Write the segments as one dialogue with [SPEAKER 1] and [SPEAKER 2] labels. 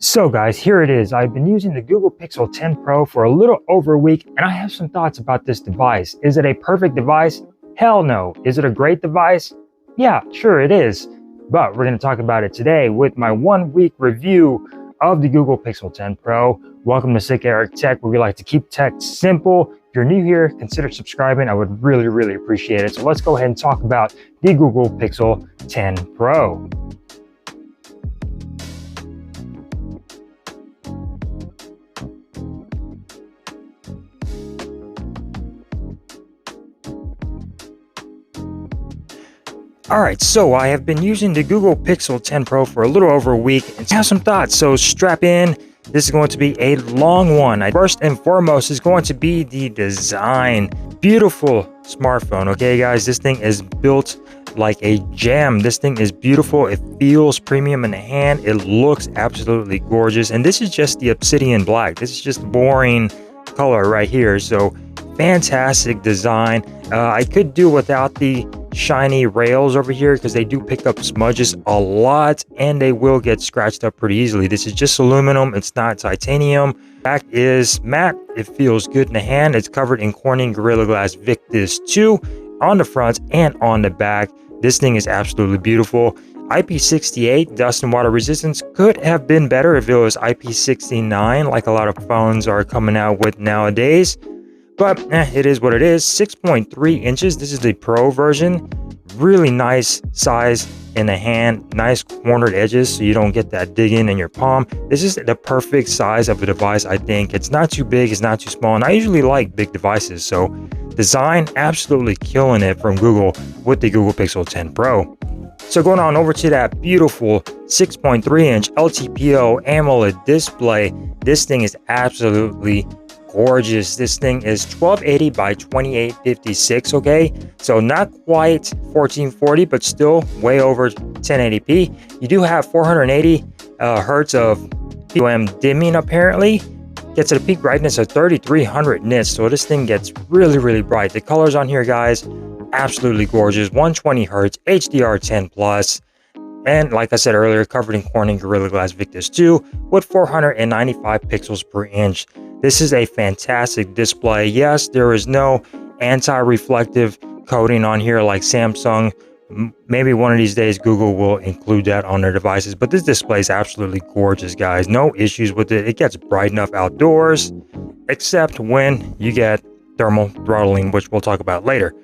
[SPEAKER 1] So guys, here it is. I've been using the Google Pixel 10 Pro for a little over a week, and I have some thoughts about this device. Is it a perfect device? Hell no. Is it a great device? Yeah, sure it is. But we're going to talk about it today with my 1 week review of the Google Pixel 10 Pro. Welcome to Sick Eric Tech, where we like to keep tech simple. If you're new here, consider subscribing. I would really appreciate it. So let's go ahead and talk about the Google Pixel 10 Pro. Alright, so I have been using the Google Pixel 10 Pro for a little over a week and have some thoughts, so strap in. This is going to be a long one. First and foremost is going to be the design. Beautiful smartphone, okay guys? This thing is built like a gem. This thing is beautiful. It feels premium in the hand. It looks absolutely gorgeous. And this is just the obsidian black. This is just boring color right here. So fantastic design. I could do without the shiny rails over here because they do pick up smudges a lot and they will get scratched up pretty easily. This is just aluminum, it's not titanium. Back is matte, it feels good in the hand. It's covered in Corning Gorilla Glass Victus 2 on the front and on the back. This thing is absolutely beautiful. IP68 dust and water resistance could have been better if it was IP69 like a lot of phones are coming out with nowadays. But it is what it is. 6.3 inches. This is the Pro version. Really nice size in the hand. Nice cornered edges so you don't get that digging in your palm. This is the perfect size of a device, I think. It's not too big, it's not too small. And I usually like big devices. So design, absolutely killing it from Google with the Google Pixel 10 Pro. So going on over to that beautiful 6.3 inch LTPO AMOLED display. This thing is absolutely gorgeous. This thing is 1280 by 2856, okay? So not quite 1440, but still way over 1080p. You do have 480 hertz of POM dimming apparently. Gets a peak brightness of 3300 nits, so this thing gets really bright. The colors on here, guys, absolutely gorgeous. 120 hertz, HDR10 plus. And like I said earlier, covered in Corning Gorilla Glass Victus 2 with 495 pixels per inch. This is a fantastic display. Yes, there is no anti-reflective coating on here like Samsung. Maybe one of these days Google will include that on their devices, but this display is absolutely gorgeous, guys. No issues with it. It gets bright enough outdoors, except when you get thermal throttling, which we'll talk about later.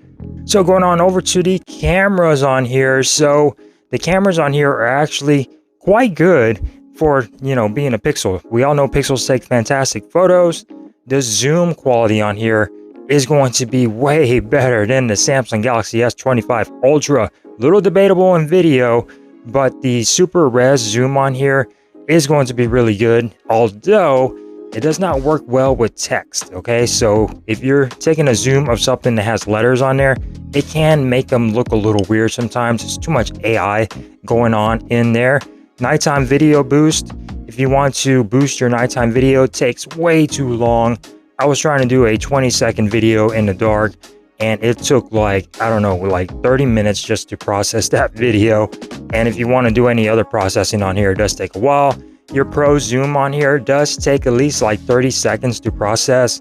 [SPEAKER 1] So going on over to the cameras on here. So the cameras on here are actually quite good for, you know, being a Pixel. We all know Pixels take fantastic photos. The zoom quality on here is going to be way better than the Samsung Galaxy S25 Ultra. Little debatable in video, but the super res zoom on here is going to be really good, although it does not work well with text, okay? So if you're taking a zoom of something that has letters on there, it can make them look a little weird sometimes. It's too much AI going on in there. Nighttime video boost. If you want to boost your nighttime video, it takes way too long. I was trying to do a 20-second video in the dark and it took like, I don't know, like 30 minutes just to process that video. And if you want to do any other processing on here, it does take a while. Your Pro Zoom on here does take at least like 30 seconds to process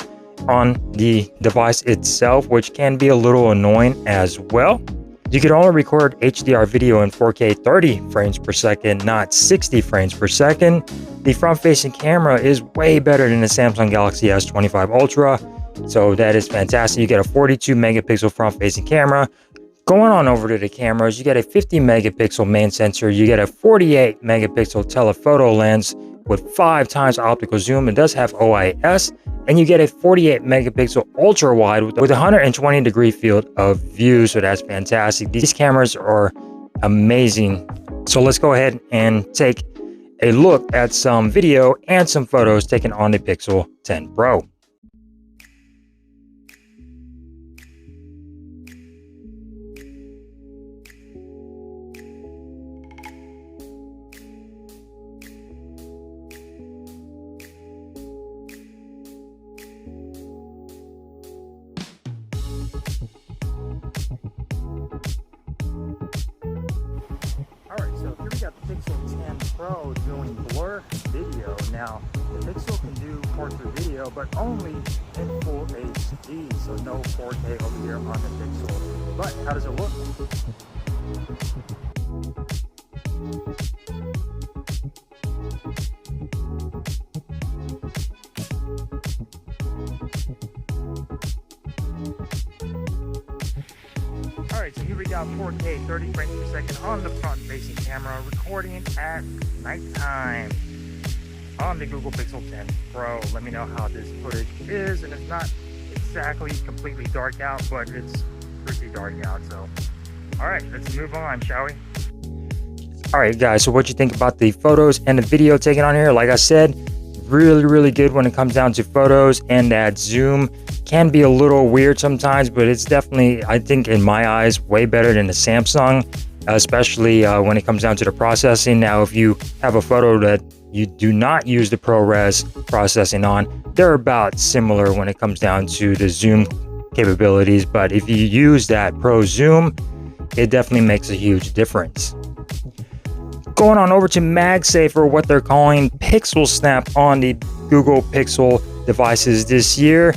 [SPEAKER 1] on the device itself, which can be a little annoying as well. You can only record HDR video in 4K 30 frames per second, not 60 frames per second. The front-facing camera is way better than the Samsung Galaxy S25 Ultra, so that is fantastic. You get a 42 megapixel front-facing camera. Going on over to the cameras, you get a 50 megapixel main sensor. You get a 48 megapixel telephoto lens with 5 times optical zoom. It does have OIS. And you get a 48 megapixel ultra wide with 120 degree field of view. So that's fantastic. These cameras are amazing. So let's go ahead and take a look at some video and some photos taken on the Pixel 10 Pro. Alright, so here we got the Pixel 10 Pro doing blur video. Now, the Pixel can do 4K video, but only in full HD, so no 4K over here on the Pixel. But how does it look? Alright, so here we got 4K 30 frames per second on the front-facing camera, recording at nighttime on the Google Pixel 10 Pro. Let me know how this footage is, and it's not exactly completely dark out, but it's pretty dark out. So, alright, let's move on, shall we? Alright guys, so what you think about the photos and the video taken on here? Like I said, really good when it comes down to photos, and that zoom can be a little weird sometimes, but it's definitely, I think in my eyes, way better than the Samsung, especially when it comes down to the processing. Now, if you have a photo that you do not use the ProRes processing on, they're about similar when it comes down to the zoom capabilities, but if you use that Pro Zoom, it definitely makes a huge difference. Going on over to MagSafe, or what they're calling Pixel Snap on the Google Pixel devices this year.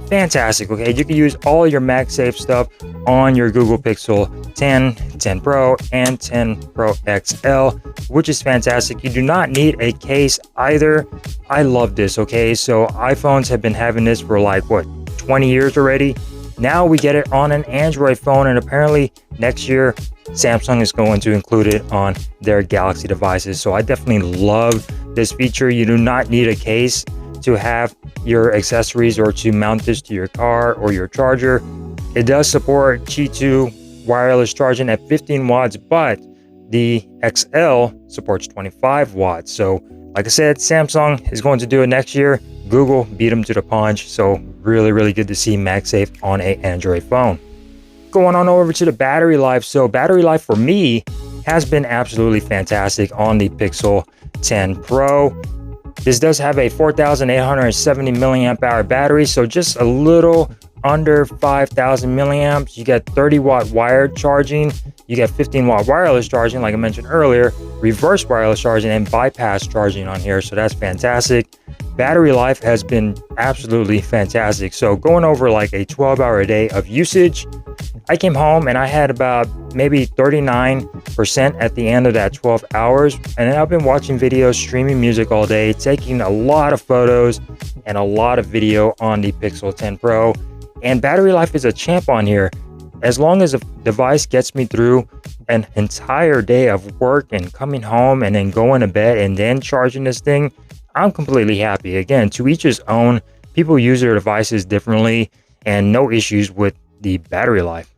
[SPEAKER 1] Fantastic, okay? You can use all your MagSafe stuff on your Google Pixel 10, 10 Pro, and 10 Pro XL, which is fantastic. You do not need a case either. I love this, okay? So iPhones have been having this for like, what, 20 years already? Now we get it on an Android phone, and apparently next year Samsung is going to include it on their Galaxy devices. So I definitely love this feature. You do not need a case to have your accessories or to mount this to your car or your charger. It does support Qi 2 wireless charging at 15 watts, but the XL supports 25 watts. So like I said, Samsung is going to do it next year. Google beat them to the punch. So really good to see MagSafe on an Android phone. Going on over to the battery life. So battery life for me has been absolutely fantastic on the Pixel 10 Pro. This does have a 4,870 milliamp hour battery, so just a little under 5,000 milliamps. You get 30 watt wired charging, you get 15 watt wireless charging, like I mentioned earlier, reverse wireless charging, and bypass charging on here, so that's fantastic. Battery life has been absolutely fantastic. So going over like a 12-hour a day of usage, I came home and I had about maybe 39% at the end of that 12 hours. And then I've been watching videos, streaming music all day, taking a lot of photos and a lot of video on the Pixel 10 Pro. And battery life is a champ on here. As long as a device gets me through an entire day of work and coming home and then going to bed and then charging this thing, I'm completely happy. Again, to each his own. People use their devices differently, and no issues with the battery life.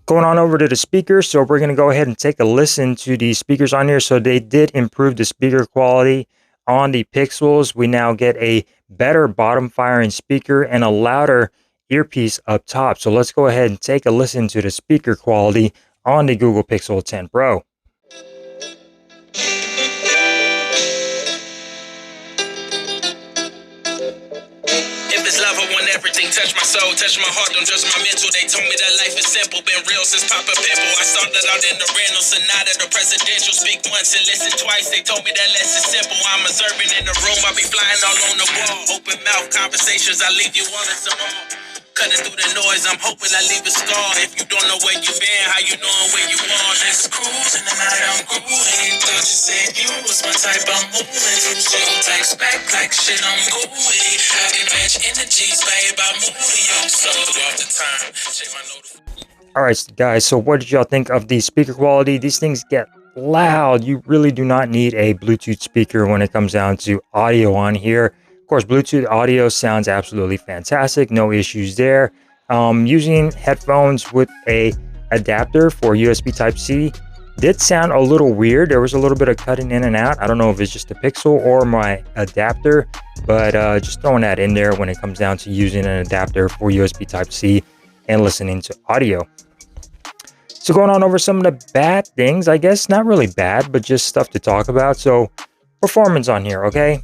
[SPEAKER 1] Going on over to the speakers, so we're going to go ahead and take a listen to the speakers on here. So they did improve the speaker quality on the Pixels. We now get a better bottom firing speaker and a louder earpiece up top. So let's go ahead and take a listen to the speaker quality on the Google Pixel 10 Pro.
[SPEAKER 2] Everything touch my soul, touch my heart, don't judge my mental. They told me that life is simple, been real since Papa Pimple. I started out in the rental, Sonata, the presidential. Speak once and listen twice, they told me that less is simple. I'm observing in the room, I be flying all on the wall. Open mouth conversations, I leave you wanting some more. Cutting through the noise, I'm hoping I leave a scar. If you don't know where you been, how you knowing where you are? Just cruising the night, I'm grooving. Thought you said you was my type, I'm moving. So text back like shit, I'm gooey. I can match energies, babe, I'm moving. So off the time, check my notifications.
[SPEAKER 1] Alright guys, so what did y'all think of the speaker quality? These things get loud. You really do not need a Bluetooth speaker when it comes down to audio on here. Of course, Bluetooth audio sounds absolutely fantastic. No issues there. Using headphones with a adapter for USB Type-C did sound a little weird. There was a little bit of cutting in and out. I don't know if it's just the Pixel or my adapter, but just throwing that in there when it comes down to using an adapter for USB Type-C and listening to audio. So going on over some of the bad things, I guess not really bad, but just stuff to talk about. So performance on here, okay?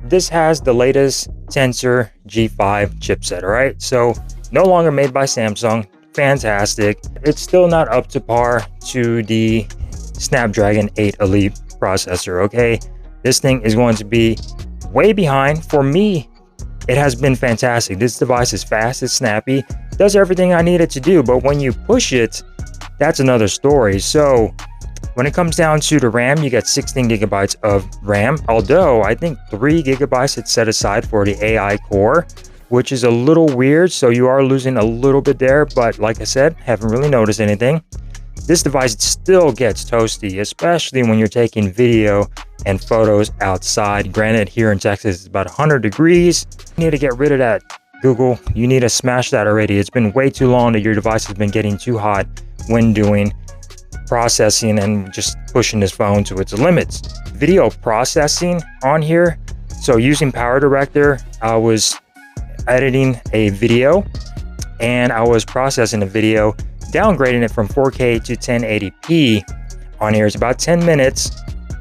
[SPEAKER 1] This has the latest Tensor G5 chipset, all right? So no longer made by Samsung. Fantastic. It's still not up to par to the Snapdragon 8 Elite processor, okay? this thing is going to be way behind. For me, it has been fantastic. This device is fast, it's snappy, does everything I need it to do, but when you push it, that's another story. So when it comes down to the RAM, you get 16 gigabytes of RAM, although I think 3 gigabytes it's set aside for the AI core, which is a little weird. So you are losing a little bit there, but like I said, haven't really noticed anything. This device still gets toasty, especially when you're taking video and photos outside. Granted, here in Texas, it's about 100 degrees. You need to get rid of that, Google. You need to smash that already. It's been way too long that your device has been getting too hot when doing processing and just pushing this phone to its limits. Video processing on here. So using Power Director, I was editing a video and I was processing a video, downgrading it from 4K to 1080p on here. It's about 10 minutes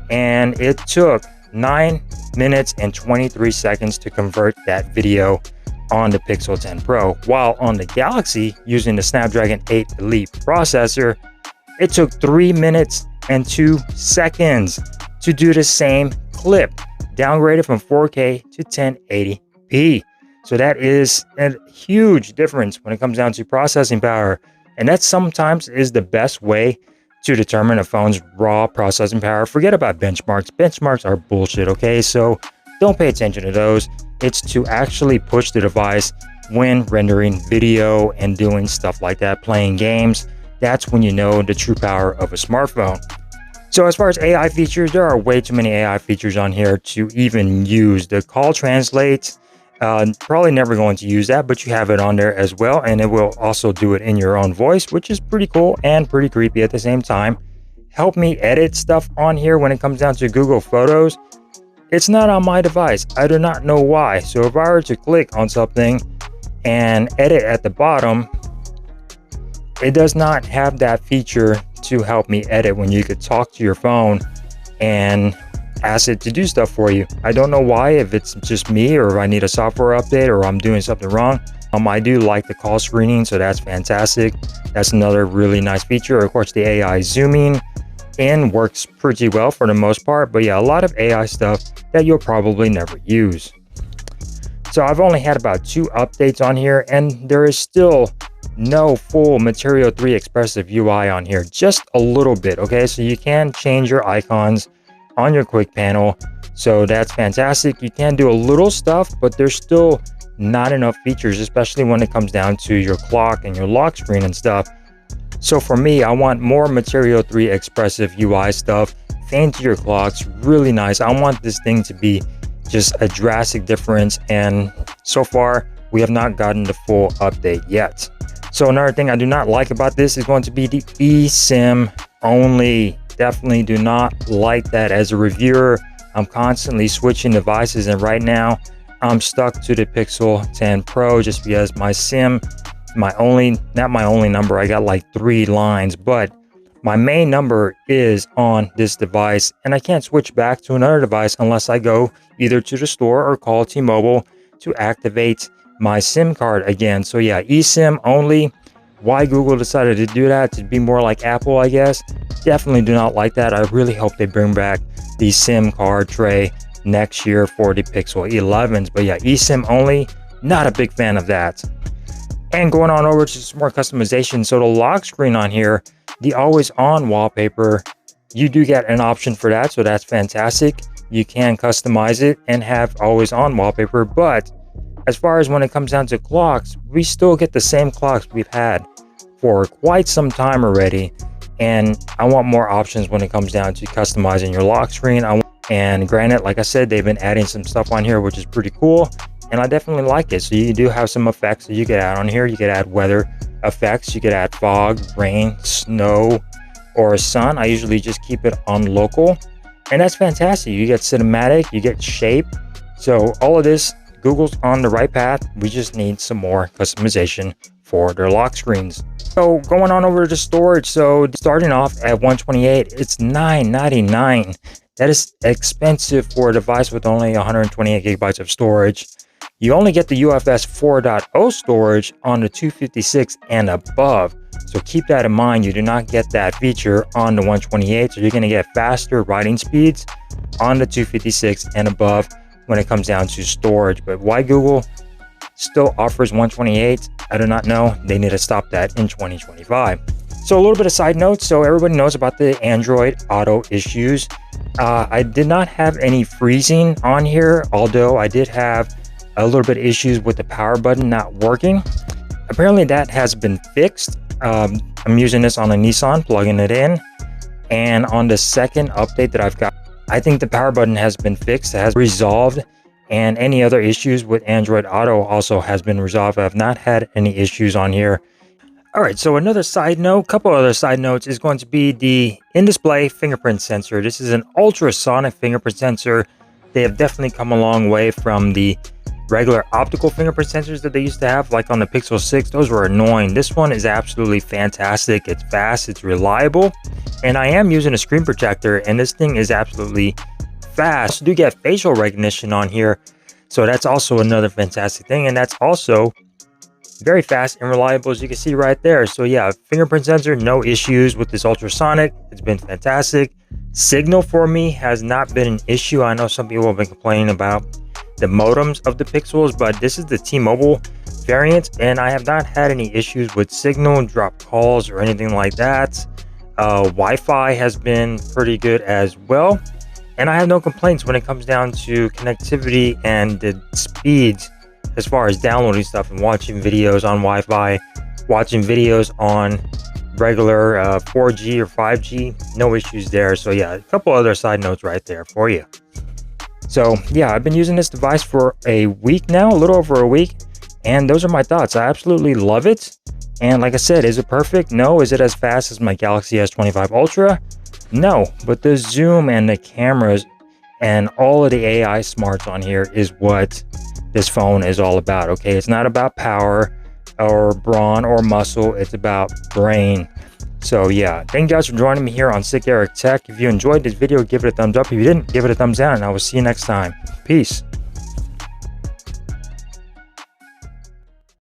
[SPEAKER 1] and it took 9 minutes and 23 seconds to convert that video on the Pixel 10 Pro. While on the Galaxy, using the Snapdragon 8 Elite processor, it took 3 minutes and 2 seconds to do the same clip, downgraded from 4K to 1080p. So that is a huge difference when it comes down to processing power. And that sometimes is the best way to determine a phone's raw processing power. Forget about benchmarks. Benchmarks are bullshit, okay? So don't pay attention to those. It's to actually push the device when rendering video and doing stuff like that, playing games. That's when you know the true power of a smartphone. So as far as AI features, there are way too many AI features on here to even use. The call translate, probably never going to use that, but you have it on there as well, and it will also do it in your own voice, which is pretty cool and pretty creepy at the same time. Help me edit stuff on here when it comes down to Google Photos. It's not on my device. I do not know why. So if I were to click on something and edit at the bottom, it does not have that feature to help me edit when you could talk to your phone and ask it to do stuff for you. I don't know why, if it's just me or if I need a software update or I'm doing something wrong. I do like the call screening, so that's fantastic. That's another really nice feature. Of course, the AI zooming in works pretty well for the most part, but yeah, a lot of AI stuff that you'll probably never use. So I've only had about 2 updates on here, and there is still no full Material 3 expressive UI on here, just a little bit, okay? So you can change your icons on your quick panel, so that's fantastic. You can do a little stuff, but there's still not enough features, especially when it comes down to your clock and your lock screen and stuff. So for me, I want more Material 3 expressive UI stuff. Fancier clocks, really nice. I want this thing to be just a drastic difference, and so far we have not gotten the full update yet. So another thing I do not like about this is going to be the eSIM only. Definitely do not like that. As a reviewer, I'm constantly switching devices, and right now I'm stuck to the Pixel 10 Pro just because my SIM, not my only number, I got like 3 lines, but my main number is on this device, and I can't switch back to another device unless I go either to the store or call T-Mobile to activate my SIM card again. So yeah, eSIM only. Why Google decided to do that, to be more like Apple, I guess. Definitely do not like that. I really hope they bring back the SIM card tray next year for the Pixel 11s. But yeah, eSIM only, not a big fan of that. And going on over to some more customization. So the lock screen on here, the always on wallpaper, you do get an option for that. So that's fantastic. You can customize it and have always on wallpaper. But as far as when it comes down to clocks, we still get the same clocks we've had for quite some time already. And I want more options when it comes down to customizing your lock screen. And granted, like I said, they've been adding some stuff on here, which is pretty cool. And I definitely like it. So you do have some effects that you could add on here. You could add weather effects. You could add fog, rain, snow, or sun. I usually just keep it on local. And that's fantastic. You get cinematic, you get shape. So all of this, Google's on the right path. We just need some more customization for their lock screens. So going on over to storage. So starting off at 128, it's $9.99. That is expensive for a device with only 128 gigabytes of storage. You only get the UFS 4.0 storage on the 256 and above. So keep that in mind. You do not get that feature on the 128. So you're going to get faster writing speeds on the 256 and above when it comes down to storage. But why Google still offers 128, I do not know. They need to stop that in 2025. So a little bit of side notes. So everybody knows about the Android Auto issues. I did not have any freezing on here, although I did have a little bit of issues with the power button not working. Apparently that has been fixed. I'm using this on a Nissan, plugging it in. And on the second update that I've got, I think the power button has been fixed, has resolved. And any other issues with Android Auto also has been resolved. I've not had any issues on here. All right, so another side note, couple other side notes is going to be the in-display fingerprint sensor. This is an ultrasonic fingerprint sensor. They have definitely come a long way from the regular optical fingerprint sensors that they used to have, like on the Pixel 6. Those were annoying. This one is absolutely fantastic. It's fast, it's reliable, and I am using a screen protector, and this thing is absolutely fast. You do get facial recognition on here, so that's also another fantastic thing, and that's also very fast and reliable, as you can see right there. So yeah, fingerprint sensor, no issues with this ultrasonic. It's been fantastic. Signal for me has not been an issue. I know some people have been complaining about the modems of the Pixels, but this is the T-Mobile variant, and I have not had any issues with signal, drop calls, or anything like that. Wi-Fi has been pretty good as well, and I have no complaints when it comes down to connectivity and the speeds as far as downloading stuff and watching videos on Wi-Fi, watching videos on regular 4G or 5G. No issues there. So yeah, a couple other side notes right there for you. So yeah, I've been using this device for a week now, a little over a week, and those are my thoughts. I absolutely love it. And like I said, is it perfect? No. Is it as fast as my Galaxy S25 Ultra? No. But the zoom and the cameras and all of the AI smarts on here is what this phone is all about. Okay, it's not about power or brawn or muscle, it's about brain. So yeah, thank you guys for joining me here on Sick Eric Tech. If you enjoyed this video, give it a thumbs up. If you didn't, give it a thumbs down, and I will see you next time. Peace.